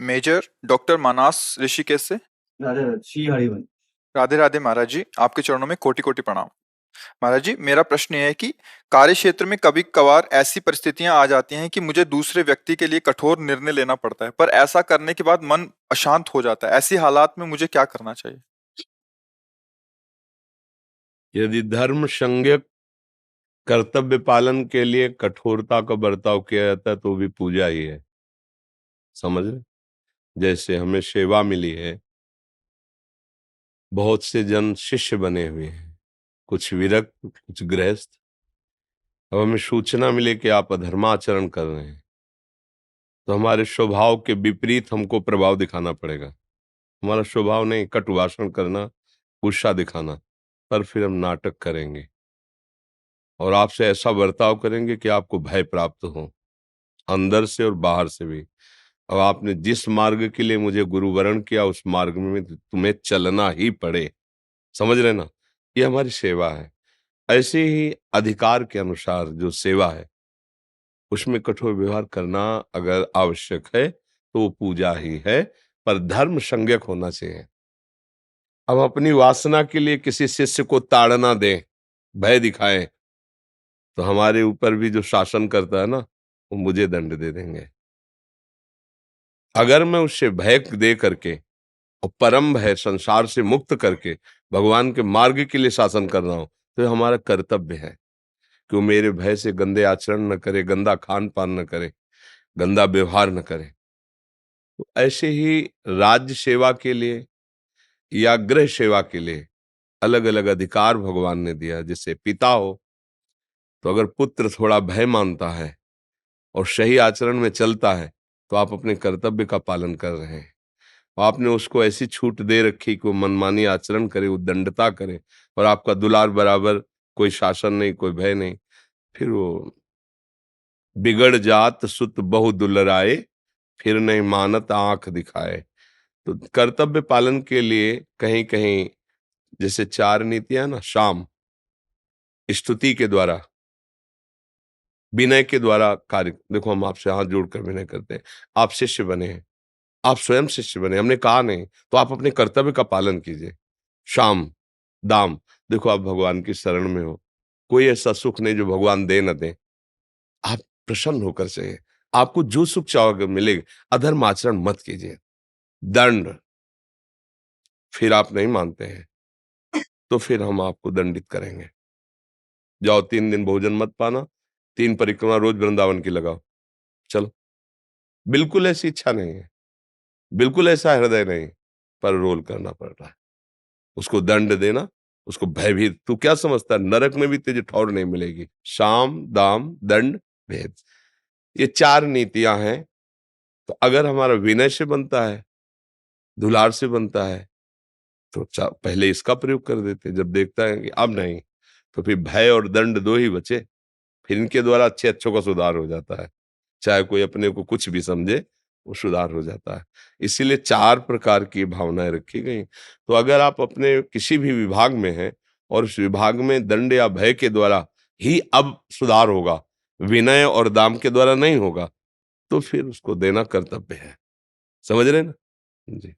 Major doctor मानास ऋषिकेश से। राधे राधे, श्री हरिवंश। राधे राधे महाराज जी, आपके चरणों में कोटि कोटि प्रणाम। महाराज जी, मेरा प्रश्न ये है कि कार्य क्षेत्र में कभी कभार ऐसी परिस्थितियां आ जाती हैं कि मुझे दूसरे व्यक्ति के लिए कठोर निर्णय लेना पड़ता है, पर ऐसा करने के बाद मन अशांत हो जाता है। ऐसी हालात में मुझे क्या करना चाहिए? यदि धर्म संज्ञक कर्तव्य पालन के लिए कठोरता का बर्ताव किया जाता है तो भी पूजा ही है। समझ रहे? जैसे हमें सेवा मिली है, बहुत से जन शिष्य बने हुए हैं, कुछ विरक्त, कुछ गृहस्थ। अब हमें सूचना मिले कि आप अधर्माचरण कर रहे हैं, तो हमारे स्वभाव के विपरीत हमको प्रभाव दिखाना पड़ेगा। हमारा स्वभाव नहीं कटु भाषण करना, गुस्सा दिखाना, पर फिर हम नाटक करेंगे और आपसे ऐसा बर्ताव करेंगे कि आपको भय प्राप्त हो, अंदर से और बाहर से भी। अब आपने जिस मार्ग के लिए मुझे गुरु वरण किया, उस मार्ग में तुम्हें चलना ही पड़े। समझ रहे ना? ये हमारी सेवा है। ऐसे ही अधिकार के अनुसार जो सेवा है, उसमें कठोर व्यवहार करना अगर आवश्यक है तो वो पूजा ही है, पर धर्म संज्ञक होना चाहिए। अब अपनी वासना के लिए किसी शिष्य को ताड़ना दें, भय दिखाएं, तो हमारे ऊपर भी जो शासन करता है ना, वो मुझे दंड दे देंगे। अगर मैं उससे भय दे करके और परम भय संसार से मुक्त करके भगवान के मार्ग के लिए शासन कर रहा हूं, तो ये हमारा कर्तव्य है कि वो मेरे भय से गंदे आचरण न करे, गंदा खान पान न करे, गंदा व्यवहार न करे। तो ऐसे ही राज्य सेवा के लिए या गृह सेवा के लिए अलग अलग अधिकार भगवान ने दिया। जैसे पिता हो, तो अगर पुत्र थोड़ा भय मानता है और सही आचरण में चलता है, तो आप अपने कर्तव्य का पालन कर रहे हैं। आपने उसको ऐसी छूट दे रखी कि वो मनमानी आचरण करे, उद्दंडता करे, और आपका दुलार बराबर, कोई शासन नहीं, कोई भय नहीं। फिर वो बिगड़ जात सुत बहु दुलराए, फिर नहीं मानत आंख दिखाए। तो कर्तव्य पालन के लिए कहीं कहीं जैसे चार नीतियां ना, शाम स्तुति के द्वारा, विनय के द्वारा कार्य। देखो, हम आपसे हाथ जोड़कर विनय करते हैं, आप शिष्य बने हैं, आप स्वयं शिष्य बने, हमने कहा नहीं, तो आप अपने कर्तव्य का पालन कीजिए। शाम दाम, देखो आप भगवान की शरण में हो, कोई ऐसा सुख नहीं जो भगवान दे न दे। आप प्रसन्न होकर चाहिए, आपको जो सुख चाहोगे मिलेगा। अधर्म आचरण मत कीजिए। दंड, फिर आप नहीं मानते हैं तो फिर हम आपको दंडित करेंगे। जाओ 3 दिन भोजन मत पाना, 3 परिक्रमा रोज वृंदावन की लगाओ, चलो। बिल्कुल ऐसी इच्छा नहीं है, बिल्कुल ऐसा हृदय नहीं, पर रोल करना पड़ रहा है। उसको दंड देना, उसको भयभीत। तू क्या समझता है, नरक में भी तुझे ठौर नहीं मिलेगी। साम दाम दंड भेद, ये 4 नीतियां हैं। तो अगर हमारा विनय से बनता है, दुलार से बनता है, तो पहले इसका प्रयोग कर देते। जब देखता है कि अब नहीं, तो फिर भय और दंड 2 ही बचे। फिर इनके द्वारा अच्छे अच्छों का सुधार हो जाता है। चाहे कोई अपने को कुछ भी समझे, वो सुधार हो जाता है। इसीलिए 4 प्रकार की भावनाएं रखी गई। तो अगर आप अपने किसी भी विभाग में हैं और उस विभाग में दंड या भय के द्वारा ही अब सुधार होगा, विनय और दाम के द्वारा नहीं होगा, तो फिर उसको देना कर्तव्य है। समझ रहे हैं ना? जी।